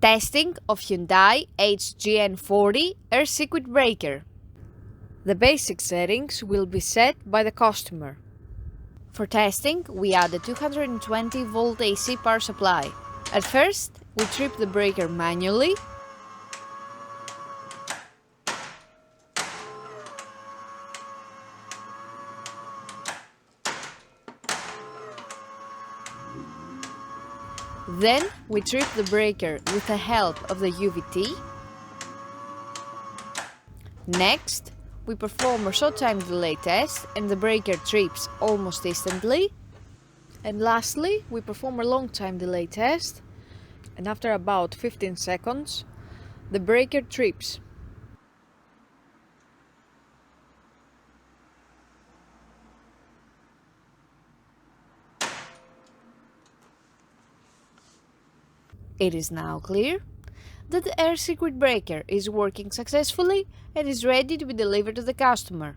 Testing of Hyundai HGN40 air circuit breaker. The basic settings will be set by the customer. For testing, we add a 220 volt AC power supply. At first, we trip the breaker manually. Then we trip the breaker with the help of the UVT. Next, we perform a short time delay test and the breaker trips almost instantly. And lastly, we perform a long time delay test, and after about 15 seconds, the breaker trips. It is now clear that the air circuit breaker is working successfully and is ready to be delivered to the customer.